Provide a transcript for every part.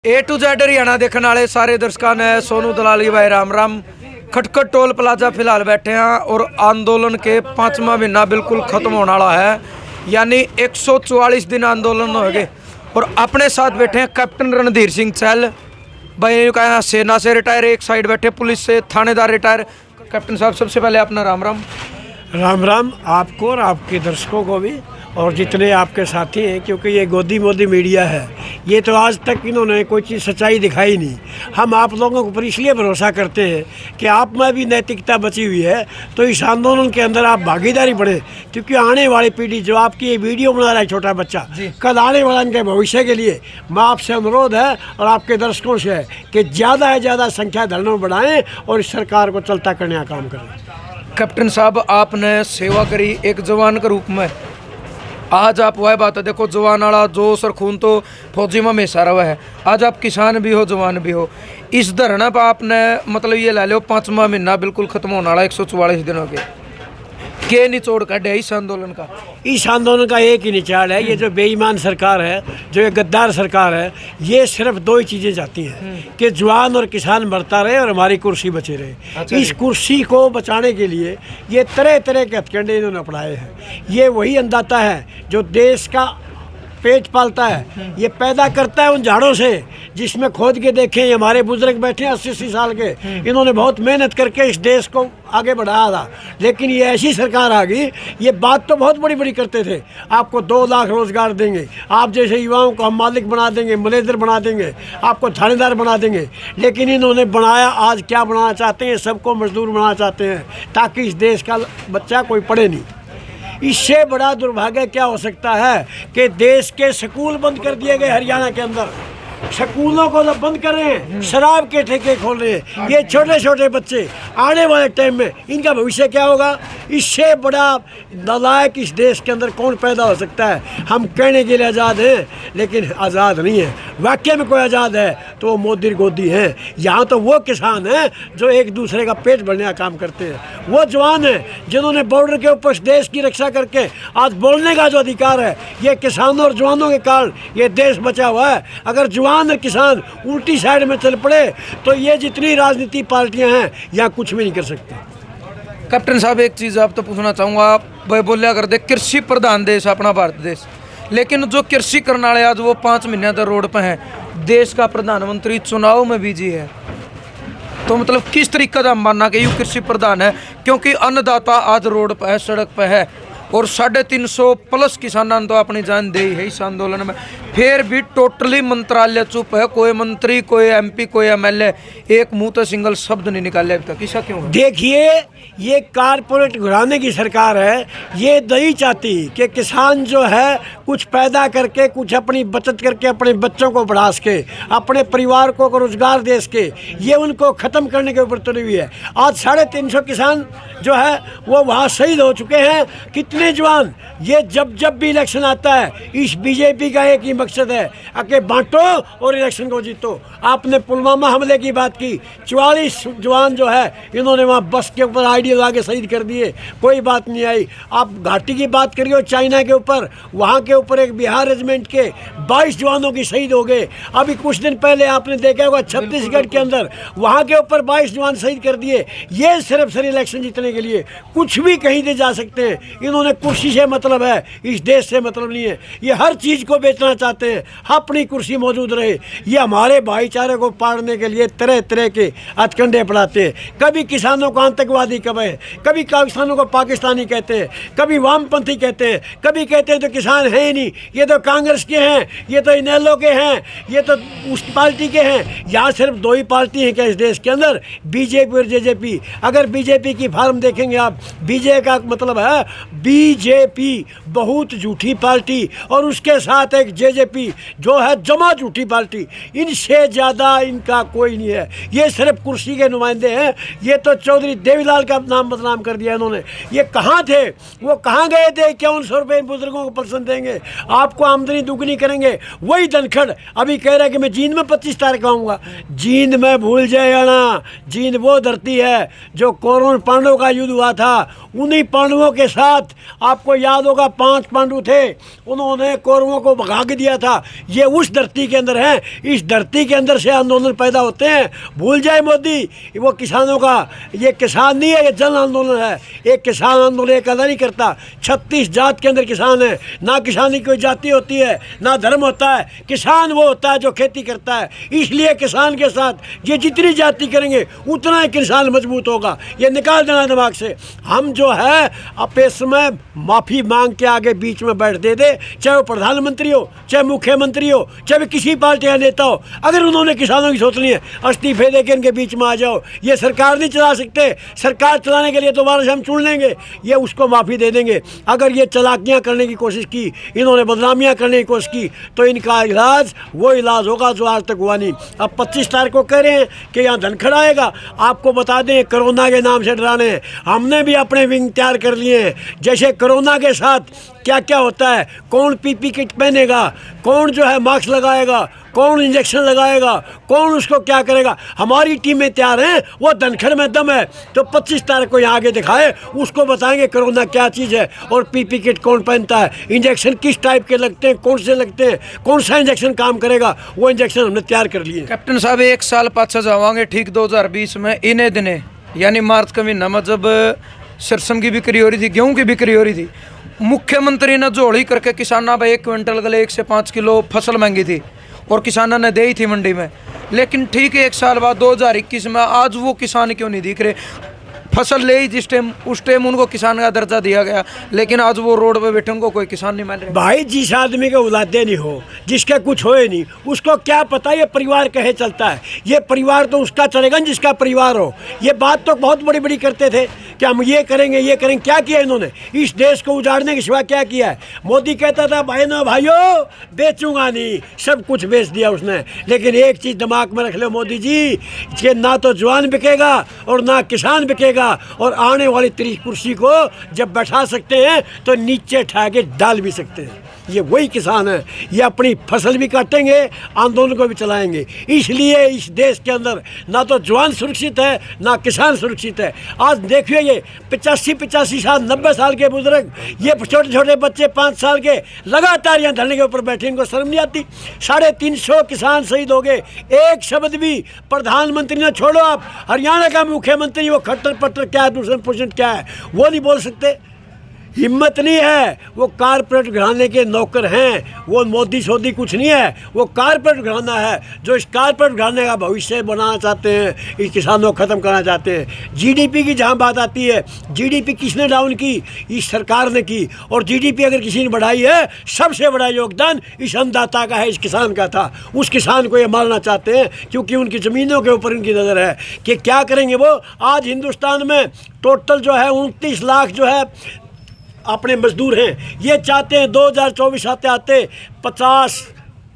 A to Z Haryana देखने वाले सारे दर्शकों ने सोनू दलाली भाई राम राम। खटखट टोल प्लाजा फिलहाल बैठे हैं और आंदोलन के 5वां महीना बिल्कुल खत्म होने वाला है, यानी 144 दिन आंदोलन हो गए। और अपने साथ बैठे हैं कैप्टन रणधीर सिंह चहल भाई, कहा सेना से रिटायर, एक साइड बैठे पुलिस से थानेदार रिटायर। कैप्टन साहब सबसे पहले अपना राम राम। राम राम आपको और आपके दर्शकों को भी, और जितने आपके साथी हैं, क्योंकि ये गोदी मोदी मीडिया है, ये तो आज तक इन्होंने कोई चीज़ सच्चाई दिखाई नहीं। हम आप लोगों के ऊपर इसलिए भरोसा करते हैं कि आप में भी नैतिकता बची हुई है, तो इस आंदोलन के अंदर आप भागीदारी बढ़े, क्योंकि आने वाली पीढ़ी जो आपकी ये वीडियो बना रहा है छोटा बच्चा, कल आने वाला इनके भविष्य के लिए मैं आपसे अनुरोध है और आपके दर्शकों से है कि ज़्यादा से ज़्यादा संख्या धरनों बढ़ाएँ और इस सरकार को चलता करने का काम करें। कैप्टन साहब, आपने सेवा करी एक जवान के रूप में, आज आप वह बात है, देखो जवान वाला जोश और खून तो फौजी में हमेशा रहा है। आज आप किसान भी हो जवान भी हो, इस धरना पर आपने मतलब ये ला लो 5वां महीना बिल्कुल खत्म होने वाला, 144 दिन हो गए, के निचोड़ काटे इस आंदोलन का? इस आंदोलन का एक ही निचोड़ है, ये जो बेईमान सरकार है, जो ये गद्दार सरकार है, ये सिर्फ दो ही चीज़ें चाहती हैं कि जवान और किसान मरता रहे और हमारी कुर्सी बचे रहे। अच्छा, इस कुर्सी को बचाने के लिए ये तरह तरह के हथकंडे इन्होंने अपनाए हैं। ये वही अन्नदाता है जो देश का पेट पालता है, ये पैदा करता है उन झाड़ों से जिसमें खोद के देखें हमारे बुजुर्ग बैठे हैं 80-80 साल के, इन्होंने बहुत मेहनत करके इस देश को आगे बढ़ाया था। लेकिन ये ऐसी सरकार आ गई, ये बात तो बहुत बड़ी बड़ी करते थे, आपको 2 लाख रोजगार देंगे, आप जैसे युवाओं को हम मालिक बना देंगे, मैनेजर बना देंगे, आपको थानेदार बना देंगे। लेकिन इन्होंने बनाया, आज क्या बनाना चाहते हैं, सबको मजदूर बनाना चाहते हैं ताकि इस देश का बच्चा कोई पढ़े नहीं। इससे बड़ा दुर्भाग्य क्या हो सकता है कि देश के स्कूल बंद कर दिए गए हरियाणा के अंदर। स्कूलों को तो बंद करें, शराब के ठेके खोल रहे हैं। ये छोटे छोटे बच्चे आने वाले टाइम में इनका भविष्य क्या होगा? इससे बड़ा नालायक इस देश के अंदर कौन पैदा हो सकता है? हम कहने के लिए आज़ाद हैं, लेकिन आज़ाद नहीं है। वाकई में कोई आज़ाद है तो वो मोदी गोदी है। यहाँ तो वो किसान हैं जो एक दूसरे का पेट भरने का काम करते हैं, वो जवान हैं जिन्होंने बॉर्डर के ऊपर देश की रक्षा करके आज बोलने का जो अधिकार है, ये किसानों और जवानों के कारण ये देश बचा हुआ है। अगर जवान और किसान उल्टी साइड में चल पड़े तो ये जितनी राजनीतिक पार्टियां हैं यहाँ कुछ भी नहीं कर सकती। कैप्टन साहब, एक चीज़ आप तो पूछना चाहूँगा, वह बोलिया कर दे कृषि प्रधान देश अपना भारत देश, लेकिन जो कृषि करने वाले आज वो 5 महीने तक रोड पे हैं। देश का प्रधानमंत्री चुनाव में बिजी है, तो मतलब किस तरीके का मानना कि ये कृषि प्रधान है? क्योंकि अन्नदाता आज रोड पे है, सड़क पे है, और 350 प्लस किसानों ने तो अपनी जान दी है इस आंदोलन में। फिर भी टोटली मंत्रालय चुप है, कोई मंत्री, कोई MP, कोई MLA एक मुंह तो सिंगल शब्द नहीं निकाले अभी तक। ऐसा क्यों है? देखिए, ये कारपोरेट घुराने की सरकार है। ये नहीं चाहती कि किसान जो है कुछ पैदा करके, कुछ अपनी बचत करके अपने बच्चों को बढ़ा सके, अपने परिवार को रोजगार दे सके। ये उनको ख़त्म करने के ऊपर तुली हुई है। आज 350 किसान जो है वो वहाँ शहीद हो चुके हैं। कितने जवान, ये जब भी इलेक्शन आता है, इस बीजेपी का एक ही मकसद है कि बांटो और इलेक्शन को जीतो। आपने पुलवामा हमले की बात की, 44 जवान जो है इन्होंने वहाँ बस के ऊपर आईडी लगा के शहीद कर दिए, कोई बात नहीं आई। आप घाटी की बात करिए चाइना के ऊपर, वहाँ के ऊपर एक बिहार रेजिमेंट के 22 जवानों की शहीद हो गए। अभी कुछ दिन पहले आपने देखा होगा छत्तीसगढ़ के अंदर, वहाँ के ऊपर 22 जवान शहीद कर दिए। ये सिर्फ इलेक्शन जीतने के लिए कुछ भी कहीं दे जा सकते हैं। इन्होंने कुर्सी से मतलब है, इस देश से मतलब नहीं है। ये हर चीज़ को बेचना चाहते हैं, अपनी कुर्सी मौजूद रहे। ये हमारे भाईचारे को पाड़ने के लिए तरह तरह के हथकंडे अपनाते हैं। कभी किसानों को आतंकवादी कहे, कभी किसानों को पाकिस्तानी कहते हैं, कभी वामपंथी कहते हैं, कभी कहते हैं तो किसान है ही नहीं, ये तो कांग्रेस के हैं, ये तो इनेलो के हैं, ये तो उस पार्टी के हैं। यहाँ सिर्फ 2 ही पार्टी हैं क्या इस देश के अंदर, बीजेपी और जेजेपी। अगर बीजेपी की फार्म देखेंगे आप, बीजे का मतलब है बीजेपी बहुत झूठी पार्टी, और उसके साथ एक जेजेपी जो है जमा झूठी पार्टी। इनसे ज़्यादा इनका कोई नहीं है, ये सिर्फ कुर्सी के नुमाइंदे हैं। ये तो चौधरी देवीलाल का नाम बदनाम कर दिया इन्होंने। ये कहाँ थे, वो कहाँ गए थे? 5100 रुपये बुजुर्गों को पेंशन देंगे, आपको आमदनी दुगनी करेंगे। वही धनखड़ अभी कह रहा है कि मैं जींद में 25 तारीख आऊँगा। जींद में भूल जाए आना, जींद वो धरती है जो कौरव पांडवों का युद्ध हुआ था, उन्हीं पांडवों के साथ आपको याद पांडवों का 5 पांडु थे, उन्होंने कौरवों को भगा के दिया था। ये उस धरती के अंदर है, इस धरती के अंदर से आंदोलन पैदा होते हैं। भूल जाए मोदी, वो किसानों का, ये किसान नहीं है, ये जन आंदोलन है। एक किसान आंदोलन एक अदा नहीं करता। 36 जात के अंदर किसान है, ना किसानी कोई जाति होती है, ना धर्म होता है। किसान वो होता है जो खेती करता है। इसलिए किसान के साथ ये जितनी जाति करेंगे उतना ही किसान मजबूत होगा। ये निकाल देना दिमाग से। हम जो है आपस में माफ़ी मांग के आगे बीच में बैठ दे, चाहे वो प्रधानमंत्री हो, चाहे मुख्यमंत्री हो, चाहे किसी पार्टी का नेता हो। अगर उन्होंने किसानों की सोचनी है, इस्तीफे देके इनके बीच में आ जाओ। ये सरकार नहीं चला सकते। सरकार चलाने के लिए दोबारा से हम चुन लेंगे, ये उसको माफ़ी दे देंगे। अगर ये चालाकियाँ करने की कोशिश की, इन्होंने बदनामियाँ करने की कोशिश की, तो इनका इलाज वो इलाज होगा जो आज तक हुआ नहीं। अब 25 तारीख को कह रहे हैं कि यहाँ धनखड़ आएगा। आपको बता दें, कोरोना के नाम से डराने हैं। हमने भी अपने विंग तैयार कर लिए हैं। जैसे कोरोना के साथ क्या क्या होता है, कौन पीपी किट पहनेगा, कौन जो है मास्क लगाएगा, कौन इंजेक्शन लगाएगा, कौन उसको क्या करेगा, हमारी टीमें तैयार हैं। वो धनखड़ में दम है तो 25 तारीख को यहाँ आगे दिखाए, उसको बताएंगे कोरोना क्या चीज़ है और पीपी किट कौन पहनता है, इंजेक्शन किस टाइप के लगते हैं, कौन से लगते हैं, कौन सा इंजेक्शन काम करेगा। वो इंजेक्शन हमने तैयार कर लिए। कैप्टन साहब, एक साल पाछा जावांगे, ठीक 2020 में इन्हें दिने यानी मार्च का महीना में, जब सरसों की बिक्री हो रही थी, गेहूँ की बिक्री हो रही थी, मुख्यमंत्री ने जोड़ी करके किसाना भाई 1 क्विंटल गले 1 से 5 किलो फसल महंगी थी और किसानों ने दे ही थी मंडी में। लेकिन ठीक है, 1 साल बाद 2021 में आज वो किसान क्यों नहीं दिख रहे? फसल ले ही जिस टाइम, उस टाइम उनको किसान का दर्जा दिया गया, लेकिन आज वो रोड पे बैठे उनको कोई किसान नहीं मिल रहा। भाई, जिस आदमी के औलादे नहीं हो, जिसका कुछ होए नहीं, उसको क्या पता ये परिवार कहे चलता है। ये परिवार तो उसका चलेगा जिसका परिवार हो। ये बात तो बहुत बड़ी बड़ी करते थे कि हम ये करेंगे, ये करेंगे। क्या किया इन्होंने? इस देश को उजाड़ने के सिवा क्या किया है? मोदी कहता था भाइयों बेचूंगा नहीं, सब कुछ बेच दिया उसने। लेकिन एक चीज़ दिमाग में रख लो मोदी जी, कि ना तो जवान बिकेगा और ना किसान बिकेगा। और आने वाली 30 कुर्सी को जब बैठा सकते हैं तो नीचे ठा के डाल भी सकते हैं। ये वही किसान है। ये अपनी फसल भी काटेंगे, आंदोलन को भी चलाएंगे। इसलिए इस देश के अंदर ना तो जवान सुरक्षित है, ना किसान सुरक्षित है। आज देखिए, ये 85 साल 90 साल के बुजुर्ग, ये छोटे छोटे बच्चे 5 साल के लगातार यहाँ धरने के ऊपर बैठे, इनको शर्म नहीं आती? 350 किसान शहीद हो गए। एक शब्द भी प्रधानमंत्री ने, छोड़ो आप हरियाणा का मुख्यमंत्री, वो खट्टर पट्टर क्या है, दूसरे पोषण क्या है, वो नहीं बोल सकते। हिम्मत नहीं है। वो कारपोरेट घराने के नौकर हैं। वो मोदी सोदी कुछ नहीं है, वो कारपोरेट घराना है जो इस कारपोरेट घराने का भविष्य बनाना चाहते हैं, इस किसानों को ख़त्म करना चाहते हैं। जीडीपी की जहाँ बात आती है, जीडीपी किसने डाउन की? इस सरकार ने की। और जीडीपी अगर किसी ने बढ़ाई है, सबसे बड़ा योगदान इस अन्नदाता का है, इस किसान का था। उस किसान को ये मारना चाहते हैं क्योंकि उनकी ज़मीनों के ऊपर उनकी नज़र है कि क्या करेंगे वो। आज हिंदुस्तान में टोटल जो है 29 लाख जो है अपने मजदूर हैं। ये चाहते हैं 2024 आते 50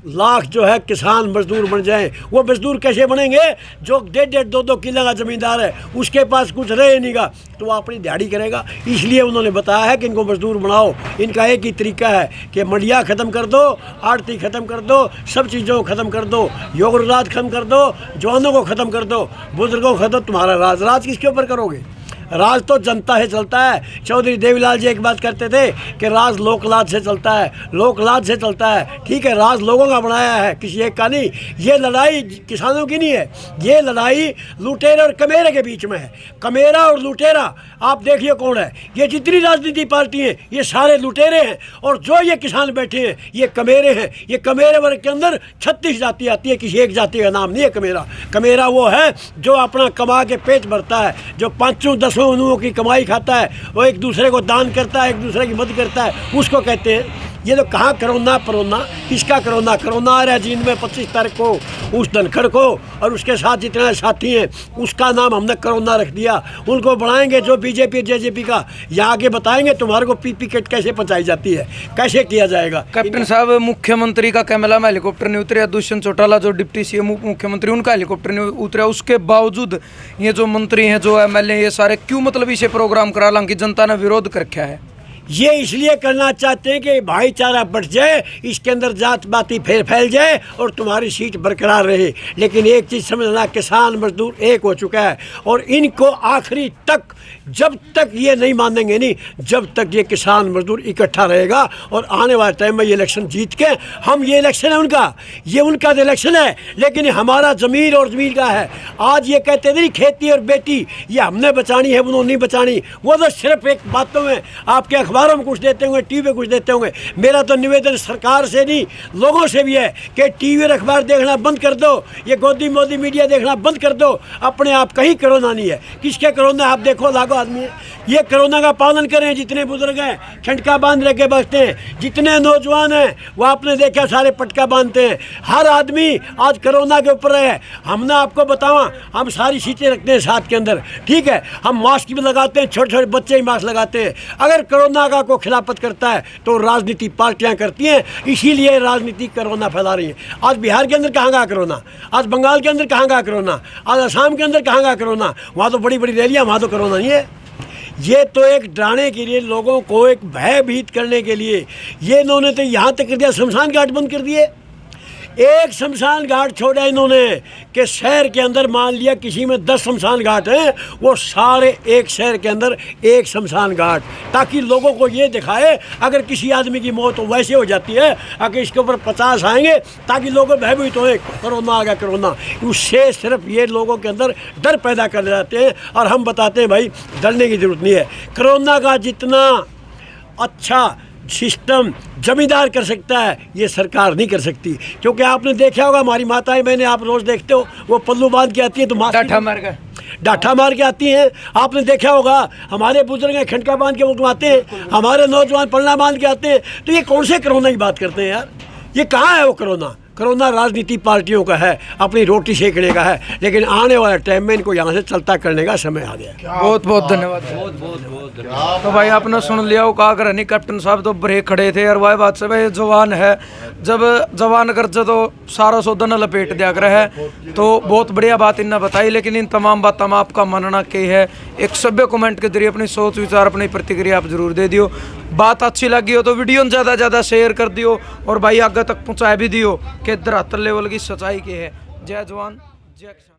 लाख जो है किसान मजदूर बन जाएं। वो मजदूर कैसे बनेंगे? जो 1.5 2 किला का ज़मींदार है, उसके पास कुछ रहे नहींगा, तो वो अपनी दिहाड़ी करेगा। इसलिए उन्होंने बताया है कि इनको मजदूर बनाओ। इनका एक ही तरीका है कि मंडियाँ ख़त्म कर दो, आड़ती ख़त्म कर दो, सब चीज़ों को ख़त्म कर दो, योग राज ख़त्म कर दो, जवानों को ख़त्म कर दो, बुजुर्गों को ख़त्म। तुम्हारा राज किसके ऊपर करोगे? राज तो जनता से चलता है। चौधरी देवीलाल जी एक बात करते थे कि राज लोकलाज से चलता है, लोकलाज से चलता है। ठीक है, राज लोगों का बनाया है, किसी एक का नहीं। ये लड़ाई किसानों की नहीं है, ये लड़ाई लुटेरे और कमेरे के बीच में है। कमेरा और लुटेरा आप देखिए कौन है। ये जितनी राजनीति पार्टी हैं, ये सारे लुटेरे हैं, और जो ये किसान बैठे हैं ये कमेरे हैं। ये कमेरे वर्ग के अंदर 36 जाति आती है, किसी एक जाति का नाम नहीं है कमेरा। कमेरा वो है जो अपना कमा के पेट भरता है, जो 5-10 उन्हों की कमाई खाता है, वो एक दूसरे को दान करता है, एक दूसरे की मदद करता है, उसको कहते हैं। ये तो कहाँ कोरोना परोना, किसका कोरोना? कोरोना आ रहा है जींद में 25 तारीख को, उस धनखड़ को और उसके साथ जितने साथी हैं उसका नाम हमने कोरोना रख दिया। उनको बढ़ाएंगे जो बीजेपी जेजेपी का, यहाँ आगे बताएंगे तुम्हारे को पीपी किट कैसे पहुँचाई जाती है, कैसे किया जाएगा। कैप्टन साहब, मुख्यमंत्री का कैमला में हेलीकॉप्टर नहीं उतरे, दुष्यंत चौटाला जो डिप्टी सीएम मुख्यमंत्री, उनका हेलीकॉप्टर नहीं उतरा। उसके बावजूद ये जो मंत्री हैं, जो एमएलए, ये सारे क्यों मतलब इसे प्रोग्राम करा, हालांकि जनता ने विरोध कर रखा है? ये इसलिए करना चाहते हैं कि भाईचारा बढ़ जाए, इसके अंदर जात पाती फिर फैल जाए और तुम्हारी सीट बरकरार रहे। लेकिन एक चीज़ समझना, किसान मजदूर एक हो चुका है और इनको आखिरी तक, जब तक ये नहीं मानेंगे नहीं, जब तक ये किसान मजदूर इकट्ठा रहेगा। और आने वाले टाइम में ये इलेक्शन जीत के, हम ये इलेक्शन है उनका, ये उनका इलेक्शन है, लेकिन हमारा ज़मीर और ज़मीर का है। आज ये कहते नहीं खेती और बेटी ये हमने बचानी है, उन्होंने नहीं बचानी, वो तो सिर्फ एक बातों में आपके अखबारों में कुछ देते होंगे, टीवी पे कुछ देते होंगे। मेरा तो निवेदन सरकार से नहीं, लोगों से भी है कि टीवी और अखबार देखना बंद कर दो, ये गोदी मोदी मीडिया देखना बंद कर दो। अपने आप कहीं कोरोना नहीं है, किसके कोरोना आप देखो, लागो आदमी है। ये कोरोना का पालन करें, जितने बुजुर्ग हैं ठंडका बांध रखे बचते हैं, जितने नौजवान हैं वो आपने देखा सारे पटका बांधते हैं। हर आदमी आज कोरोना के ऊपर है। हमने आपको बतावा, हम सारी सीटें रखते हैं साथ के अंदर, ठीक है, हम मास्क भी लगाते हैं, छोटे छोटे बच्चे ही मास्क लगाते हैं। अगर कोरोना का कोई खिलाफत करता है तो राजनीति पार्टियां करती हैं, इसीलिए राजनीति कोरोना फैला रही है। आज बिहार के अंदर कहाँ का कोरोना, आज बंगाल के अंदर कहाँ का कोरोना, आज असम के अंदर कहाँ का कोरोना, वहाँ तो बड़ी बड़ी रैलियाँ, वहाँ तो कोरोना नहीं है। ये तो एक डराने के लिए, लोगों को एक भयभीत करने के लिए, ये इन्होंने तो यहाँ तक कर दिया, शमशान घाट बंद कर दिए। एक शमशान घाट छोड़ा इन्होंने कि शहर के अंदर मान लिया किसी में 10 शमशान घाट हैं, वो सारे एक शहर के अंदर एक शमशान घाट, ताकि लोगों को ये दिखाए अगर किसी आदमी की मौत तो वैसे हो जाती है, अगर इसके ऊपर 50 आएंगे ताकि लोग भयभीत हों, कोरोना आ गया कोरोना। उससे सिर्फ ये लोगों के अंदर डर पैदा कर जाते हैं और हम बताते हैं भाई डरने की ज़रूरत नहीं है। कोरोना का जितना अच्छा सिस्टम जमींदार कर सकता है, ये सरकार नहीं कर सकती। क्योंकि आपने देखा होगा, हमारी माताएं बहनें आप रोज़ देखते हो, वो पल्लू बांध के आती है तो डाठा मार के डाठा मार के आती हैं। आपने देखा होगा हमारे बुजुर्ग हैं खंडका बांध के वो आते हैं, हमारे नौजवान पलना बांध के आते हैं। तो ये कौन से कोरोना की बात करते हैं यार, ये कहाँ है वो कोरोना? कोरोना राजनीति पार्टियों का है, अपनी रोटी सेकने का है, लेकिन आने वाले टाइम में इनको यहाँ से चलता करने का समय आ गया। बहुत बहुत धन्यवाद। बहुत तो भाई आपने सुन लिया, वो कहा कर नहीं, कैप्टन साहब तो ब्रेक खड़े थे और वह बात से भाई जवान है, जब जवान कर तो सारा सौदा न लपेट दिया कर है, तो बहुत बढ़िया बात इन्हें बताई। लेकिन इन तमाम बातों में आपका मानना क्या है? एक सभ्य कमेंट के जरिए अपनी सोच विचार, अपनी प्रतिक्रिया आप जरूर दे दियो। बात अच्छी लगी हो तो वीडियो ज़्यादा ज़्यादा शेयर कर दियो और भाई आगे तक पहुँचा भी दियो कि धरातल लेवल की सच्चाई की है। जय जवान जय किसान।